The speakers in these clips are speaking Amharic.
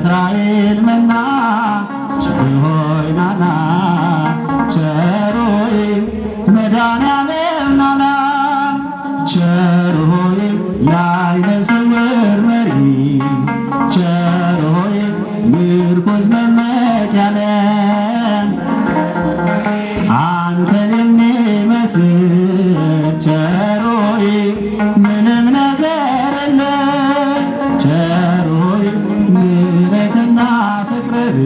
የእስራኤል መና ቸር ሆይ ናና ቸር ሆይ መድኃኔዓለም ናና ቸር ሆይ የዓይነ ስውር መሪ ቸር ሆይ ምርኩዝ መመኪያ ነን አንተን የሚመስል ቸር ሆይ ምንም ነገር የለም ቸር ሆይ ምሕረትና ፍቅርህ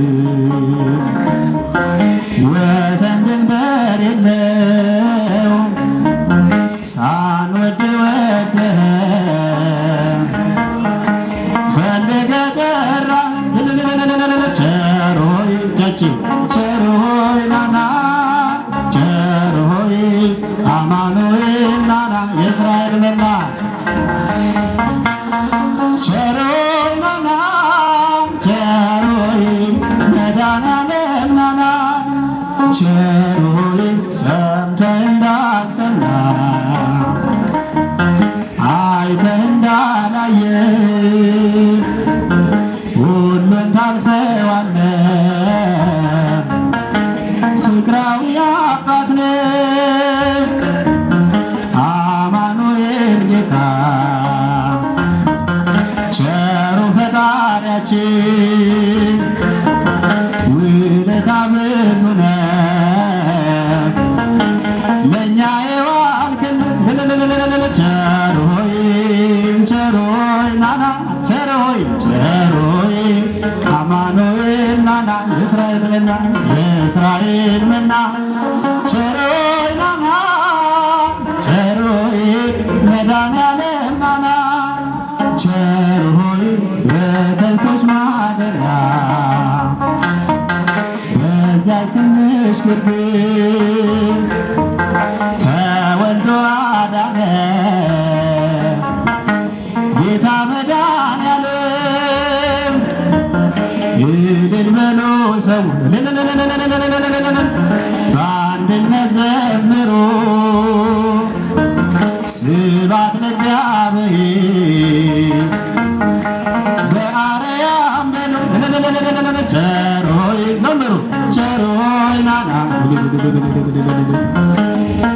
ወሰን ድንበር የለውም ሳንወድ ወደኸን ፈልገህ ጠራህን ቸር ሆይ እጃችን ቸር ሆይ ናና ቸር ሆይ አማኑኤል ናና የእስራኤል መና ቸር ሆይ ናና ቸር ሆይ መድኃኔዓለም ናና ቸር ሆይ ሰምተህ እንዳልሰማ አይተህ እንዳላየ ሁሉን ታልፈዋለህ ፍቅራዊ አባት ነህ አማኑኤል ጌታ ቸሩ ፈጣሪያችን ውለታ ብዙ ነው ለእኛ የዋልክልን ቸር ሆይ ናና ቸር ሆይ አማኑኤል ናና የእስራኤል መና የእስራኤል መና ቸር ሆይ ናና ቸር ሆይ መድኃኔዓለም ናና ቸር ሆይ በከብቶች ማደሪያ በዚያ ትንሽ ግርግም ተወልዶ አዳነ ጌታ መድኃኔዓለም እልል በሉ ሰው በአንድነት ዘምሩ ስብሐት ለእግዚአብሔር በአርያም በሉ ቸር ሆይ ዘምሩ ቸር ሆይ ናና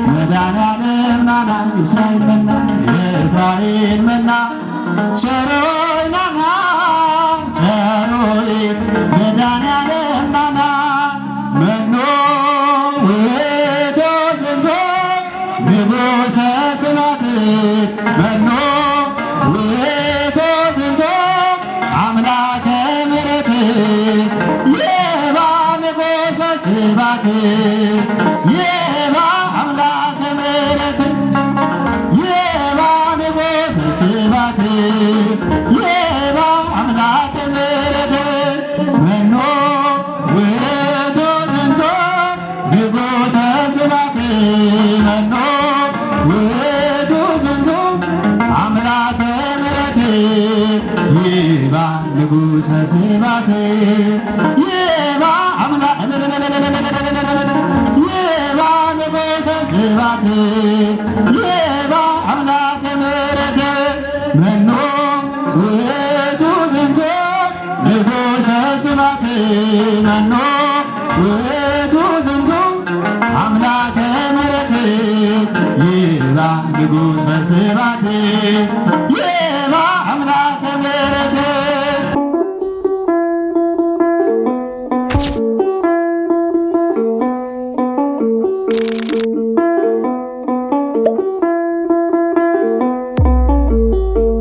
መድኃኔዓለም ናና የእስራኤል መና የእስራኤል መና ቸር ሆይ ናና ቸር ሆይ መድኃኔዓለም ናና መኖ ውእቱ ዝንቱ ንጉሠ ስብሐት መኖ ውእቱ ዝንቱ አምላከ ምሕረት ይባ ንጉሠ ስብሐት ይባ አምላከ ምሕረት ይባ ንጉሠ ስብሐት ይባ አምላከ ምሕረት መኖ ውእቱ ዝንቱ ንጉሠ ስብሐት መኖ ውእቱ ዝንቱ አምላከ ምሕረት ይባ ንጉሠ ስብሐት ይባ ይባ ንጉሠ ስብሐት ይባ አምላከ ምሕረት መኖ ውእቱ ዝንቱ ንጉሠ ስብሐት መኖ ውእቱ ዝንቱ አምላከ ምሕረት ይባ ንጉሠ ስብሐት